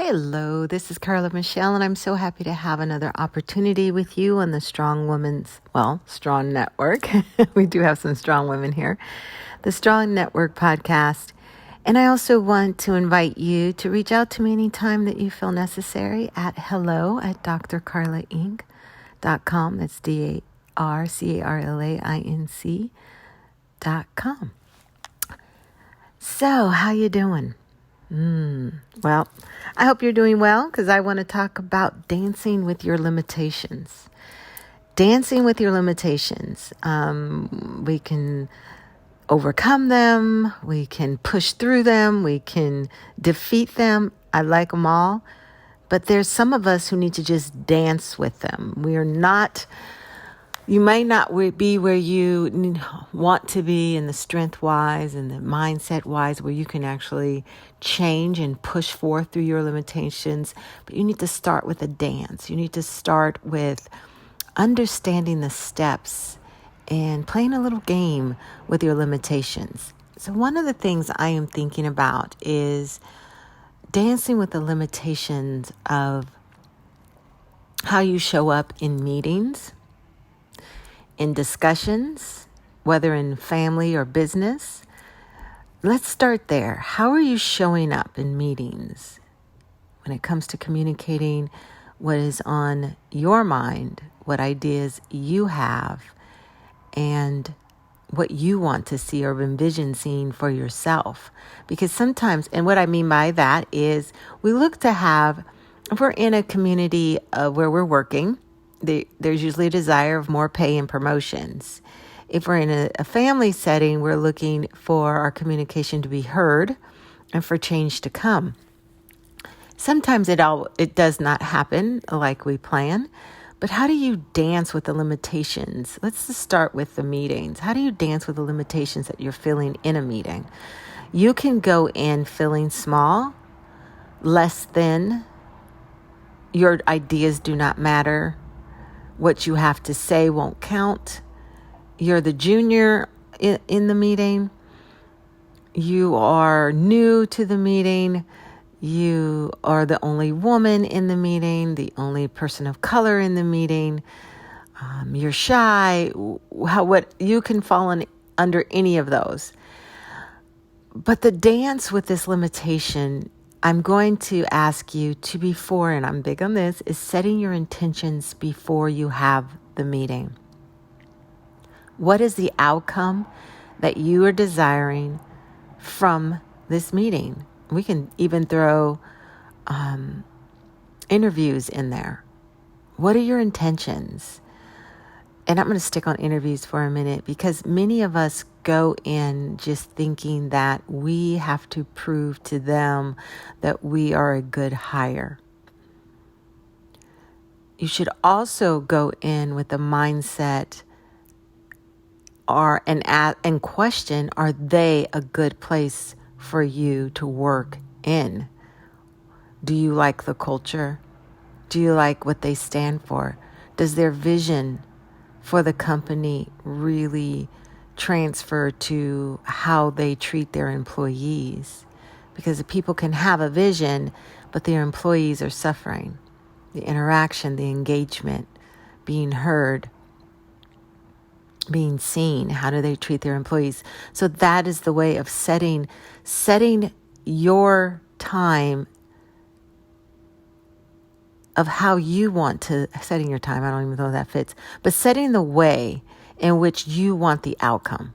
Hello, this is Carla Michelle, and I'm so happy to have another opportunity with you on the Strong Network. We do have some strong women here. The Strong Network podcast. And I also want to invite you to reach out to me anytime that you feel necessary at hello@drcarlainc.com. That's DARCARLAINC.com. So, how you doing? Well, I hope you're doing well because I want to talk about dancing with your limitations. Dancing with your limitations. We can overcome them. We can push through them. We can defeat them. I like them all. But there's some of us who need to just dance with them. You may not be where you want to be in the strength-wise and the mindset-wise where you can actually change and push forth through your limitations. But you need to start with a dance. You need to start with understanding the steps and playing a little game with your limitations. So one of the things I am thinking about is dancing with the limitations of how you show up in meetings, in discussions, whether in family or business. Let's start there. How are you showing up in meetings when it comes to communicating what is on your mind, what ideas you have, and what you want to see or envision seeing for yourself? Because sometimes, and what I mean by that is we look to have, if we're in a community where we're working, there's usually a desire of more pay and promotions. If we're in a family setting, we're looking for our communication to be heard and for change to come. Sometimes it does not happen like we plan, but how do you dance with the limitations? Let's just start with the meetings. How do you dance with the limitations that you're feeling in a meeting? You can go in feeling small, less than, your ideas do not matter. What you have to say won't count. You're the junior in the meeting. You are new to the meeting. You are the only woman in the meeting, the only person of color in the meeting. You're shy. What you can fall under any of those. But the dance with this limitation, I'm going to ask you to before, and I'm big on this, is setting your intentions before you have the meeting. What is the outcome that you are desiring from this meeting? We can even throw interviews in there. What are your intentions? And I'm going to stick on interviews for a minute because many of us go in just thinking that we have to prove to them that we are a good hire. You should also go in with the mindset and question, are they a good place for you to work in? Do you like the culture? Do you like what they stand for? Does their vision for the company really transfer to how they treat their employees? Because the people can have a vision, but their employees are suffering. The interaction, the engagement, being heard, being seen. How do they treat their employees? So that is the way of setting your time of how you want to, setting your time, I don't even know if that fits, but setting the way in which you want the outcome.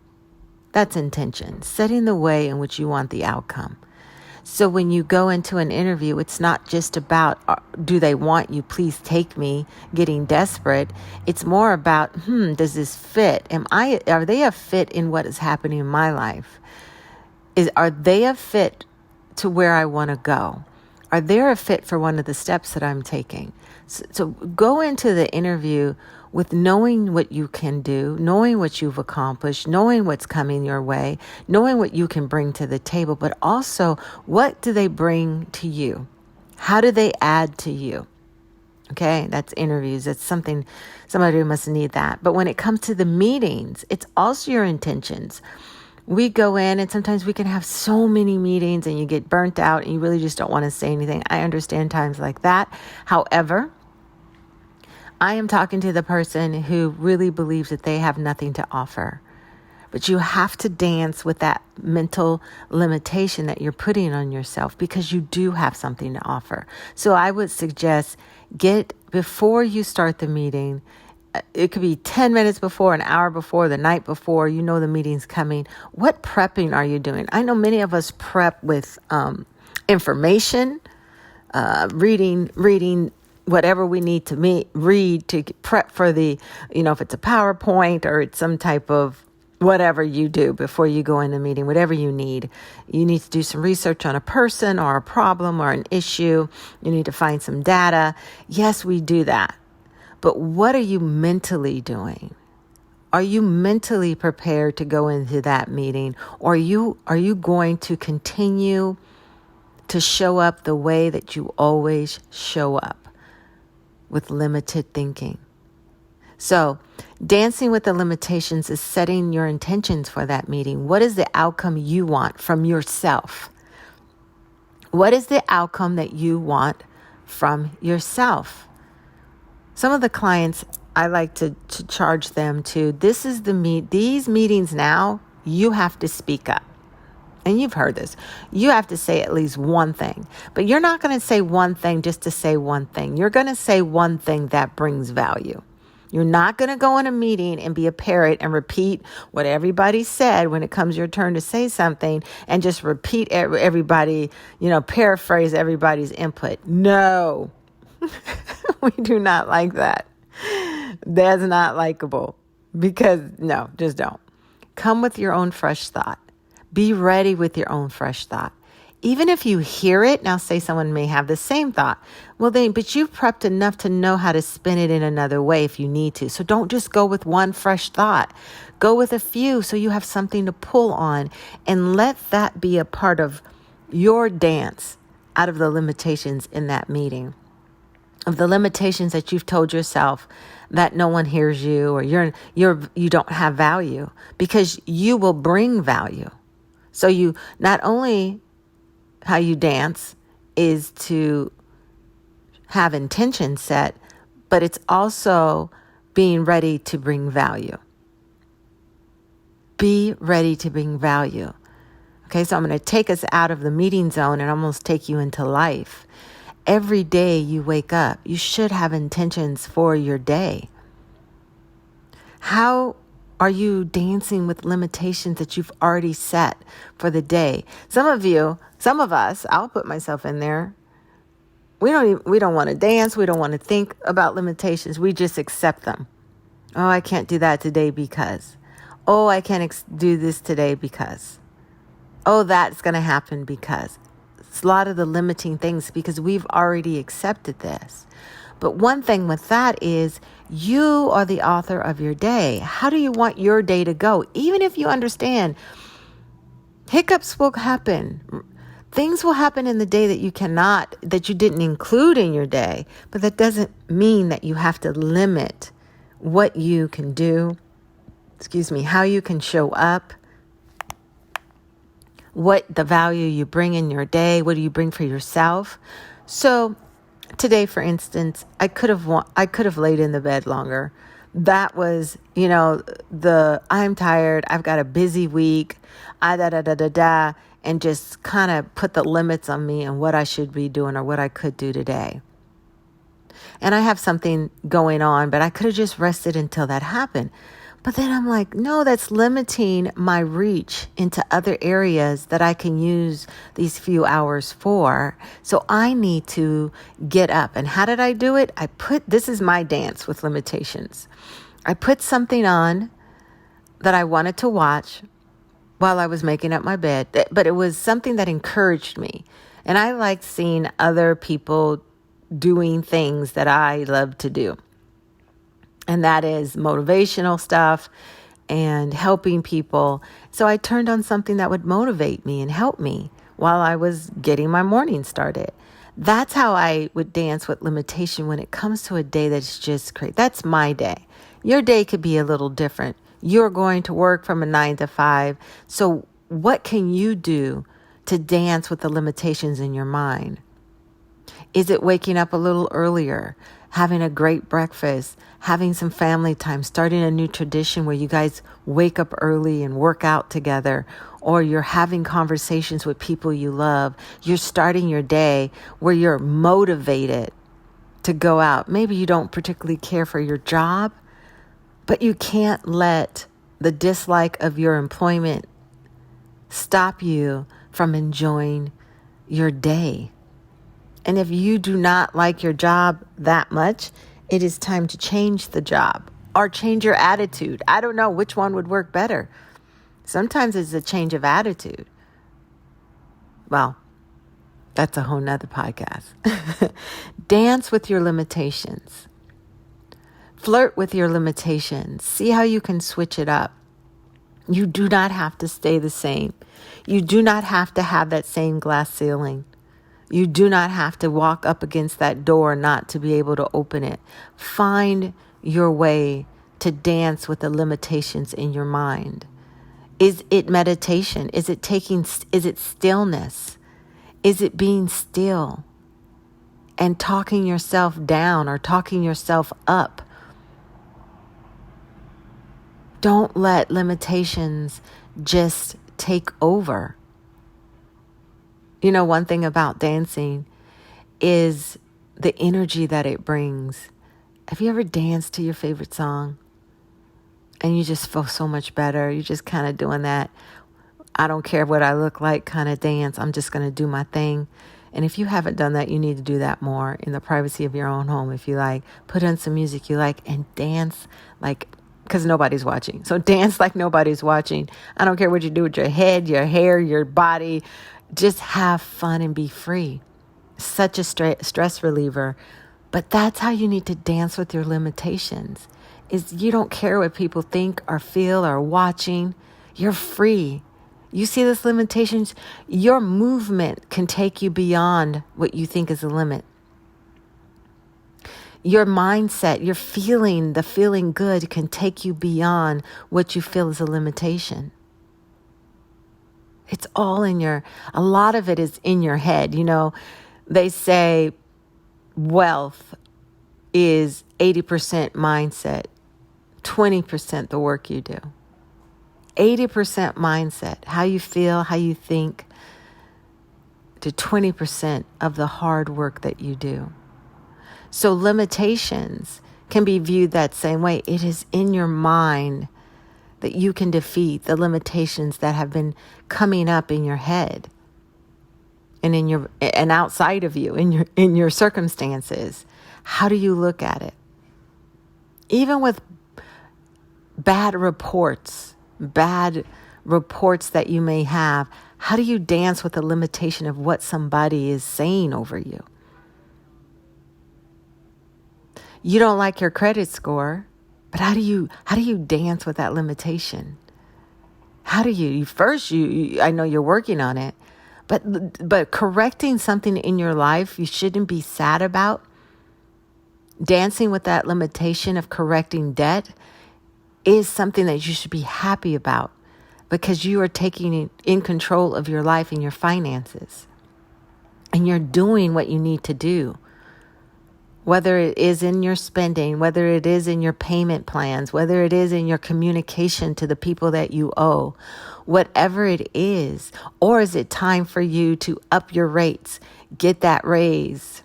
That's intention. Setting the way in which you want the outcome. So when you go into an interview, it's not just about, do they want you, please take me, getting desperate. It's more about, does this fit? Are they a fit in what is happening in my life? Are they a fit to where I want to go? Are they a fit for one of the steps that I'm taking? So go into the interview with knowing what you can do, knowing what you've accomplished, knowing what's coming your way, knowing what you can bring to the table, but also what do they bring to you? How do they add to you? Okay, that's interviews. That's something, somebody must need that. But when it comes to the meetings, it's also your intentions. We go in and sometimes we can have so many meetings and you get burnt out and you really just don't want to say anything. I understand times like that. However, I am talking to the person who really believes that they have nothing to offer. But you have to dance with that mental limitation that you're putting on yourself because you do have something to offer. So I would suggest before you start the meeting, it could be 10 minutes before, an hour before, the night before, you know the meeting's coming. What prepping are you doing? I know many of us prep with information, reading whatever we need to read to prep for the, if it's a PowerPoint or it's some type of whatever you do before you go in a meeting, whatever you need. You need to do some research on a person or a problem or an issue. You need to find some data. Yes, we do that. But what are you mentally doing? Are you mentally prepared to go into that meeting? Or are you going to continue to show up the way that you always show up with limited thinking? So dancing with the limitations is setting your intentions for that meeting. What is the outcome you want from yourself? What is the outcome that you want from yourself? Some of the clients, I like to charge them to, these meetings now, you have to speak up. And you've heard this. You have to say at least one thing. But you're not going to say one thing just to say one thing. You're going to say one thing that brings value. You're not going to go in a meeting and be a parrot and repeat what everybody said when it comes your turn to say something and just repeat everybody, paraphrase everybody's input. No. We do not like that. That's not likable because no, just don't. Come with your own fresh thought. Be ready with your own fresh thought. Even if you hear it, now say someone may have the same thought. But you've prepped enough to know how to spin it in another way if you need to. So don't just go with one fresh thought. Go with a few so you have something to pull on and let that be a part of your dance out of the limitations in that meeting. Of the limitations that you've told yourself that no one hears you or you don't have value, because you will bring value. So you not only how you dance is to have intention set, but it's also being ready to bring value. Be ready to bring value. Okay, so I'm going to take us out of the meeting zone and almost take you into life. Every day you wake up, you should have intentions for your day. How are you dancing with limitations that you've already set for the day? Some of us, I'll put myself in there. We don't want to dance. We don't want to think about limitations. We just accept them. Oh, I can't do that today because. Oh, I can't do this today because. Oh, that's going to happen because. It's a lot of the limiting things because we've already accepted this. But one thing with that is you are the author of your day. How do you want your day to go? Even if you understand hiccups will happen. Things will happen in the day that you didn't include in your day. But that doesn't mean that you have to limit what you can do. How you can show up. What the value you bring in your day. What do you bring for yourself? So today, for instance, I could have laid in the bed longer. That was, I'm tired. I've got a busy week. And just kind of put the limits on me and what I should be doing or what I could do today. And I have something going on, but I could have just rested until that happened. But then I'm like, no, that's limiting my reach into other areas that I can use these few hours for. So I need to get up. And how did I do it? This is my dance with limitations. I put something on that I wanted to watch while I was making up my bed, but it was something that encouraged me. And I liked seeing other people doing things that I love to do. And that is motivational stuff and helping people. So I turned on something that would motivate me and help me while I was getting my morning started. That's how I would dance with limitation when it comes to a day that's just great. That's my day. Your day could be a little different. You're going to work from a 9 to 5. So what can you do to dance with the limitations in your mind? Is it waking up a little earlier, having a great breakfast, having some family time, starting a new tradition where you guys wake up early and work out together, or you're having conversations with people you love? You're starting your day where you're motivated to go out. Maybe you don't particularly care for your job, but you can't let the dislike of your employment stop you from enjoying your day. And if you do not like your job that much, it is time to change the job or change your attitude. I don't know which one would work better. Sometimes it's a change of attitude. Well, that's a whole nother podcast. Dance with your limitations. Flirt with your limitations. See how you can switch it up. You do not have to stay the same. You do not have to have that same glass ceiling. You do not have to walk up against that door not to be able to open it. Find your way to dance with the limitations in your mind. Is it meditation? Is it stillness? Is it being still and talking yourself down or talking yourself up? Don't let limitations just take over. You know, one thing about dancing is the energy that it brings. Have you ever danced to your favorite song and you just feel so much better? You're just kind of doing that, I don't care what I look like kind of dance. I'm just going to do my thing. And if you haven't done that, you need to do that more in the privacy of your own home. If you like, put on some music you like and dance like, because nobody's watching. So dance like nobody's watching. I don't care what you do with your head, your hair, your body. Just have fun and be free. Such a stress reliever. But that's how you need to dance with your limitations. Is you don't care what people think or feel or watching. You're free. You see this limitations? Your movement can take you beyond what you think is a limit. Your mindset, your feeling, the feeling good can take you beyond what you feel is a limitation. It's all a lot of it is in your head. You know, they say wealth is 80% mindset, 20% the work you do. 80% mindset, how you feel, how you think, to 20% of the hard work that you do. So limitations can be viewed that same way. It is in your mind that you can defeat the limitations that have been coming up in your head and outside of you, in your circumstances. How do you look at it? Even with bad reports that you may have, how do you dance with the limitation of what somebody is saying over you? You don't like your credit score, but how do you dance with that limitation? How do you first, I know you're working on it, but correcting something in your life you shouldn't be sad about. Dancing with that limitation of correcting debt is something that you should be happy about, because you are taking in control of your life and your finances. And you're doing what you need to do. Whether it is in your spending, whether it is in your payment plans, whether it is in your communication to the people that you owe, whatever it is. Or is it time for you to up your rates, get that raise,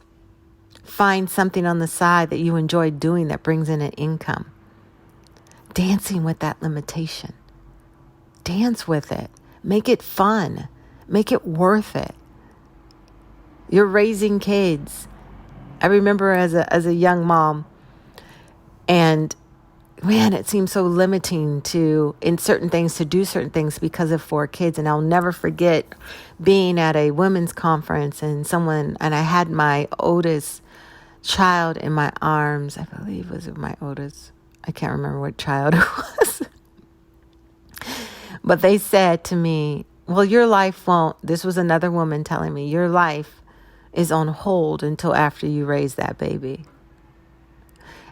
find something on the side that you enjoy doing that brings in an income? Dancing with that limitation. Dance with it. Make it fun. Make it worth it. You're raising kids. I remember as a young mom, and man, it seemed so limiting to do certain things because of 4 kids. And I'll never forget being at a women's conference and I had my oldest child in my arms. I believe was my oldest. I can't remember what child it was. But they said to me, well, your life won't, this was another woman telling me, your life is on hold until after you raise that baby.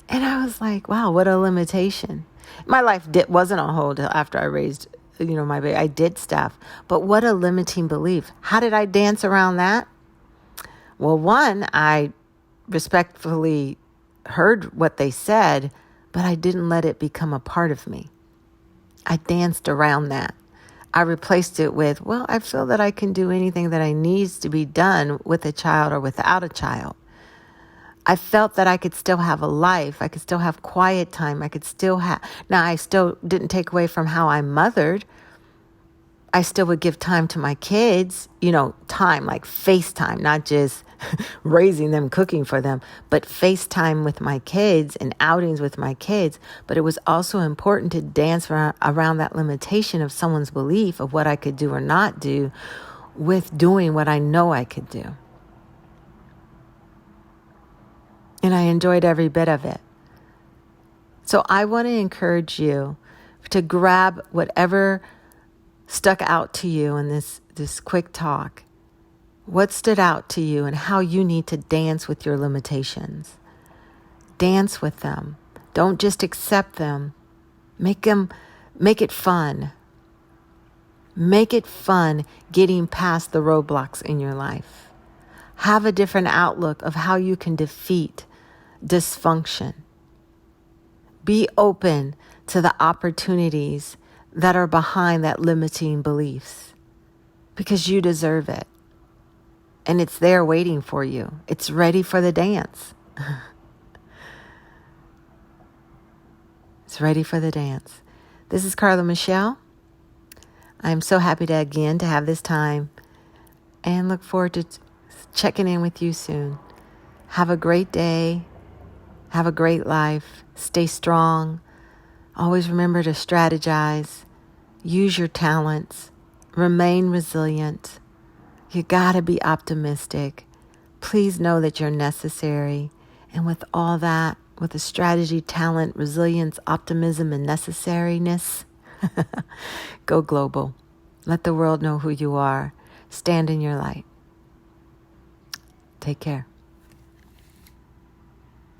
And I was like, wow, what a limitation. My life wasn't on hold after I raised, my baby. I did stuff. But what a limiting belief. How did I dance around that? Well, one, I respectfully heard what they said, but I didn't let it become a part of me. I danced around that. I replaced it with, well, I feel that I can do anything that I needs to be done with a child or without a child. I felt that I could still have a life. I could still have quiet time. I could still have, now I still didn't take away from how I mothered. I still would give time to my kids, time like FaceTime, not just raising them, cooking for them, but FaceTime with my kids and outings with my kids. But it was also important to dance around that limitation of someone's belief of what I could do or not do with doing what I know I could do. And I enjoyed every bit of it. So I want to encourage you to grab whatever stuck out to you in this quick talk. What stood out to you and how you need to dance with your limitations. Dance with them. Don't just accept them. Make it fun. Make it fun getting past the roadblocks in your life. Have a different outlook of how you can defeat dysfunction. Be open to the opportunities that are behind that limiting beliefs, because you deserve it. And it's there waiting for you. It's ready for the dance. It's ready for the dance. This is Carla Michelle. I'm so happy to have this time and look forward to checking in with you soon. Have a great day. Have a great life. Stay strong. Always remember to strategize. Use your talents. Remain resilient. You gotta be optimistic. Please know that you're necessary. And with all that, with the strategy, talent, resilience, optimism, and necessariness, go global. Let the world know who you are. Stand in your light. Take care.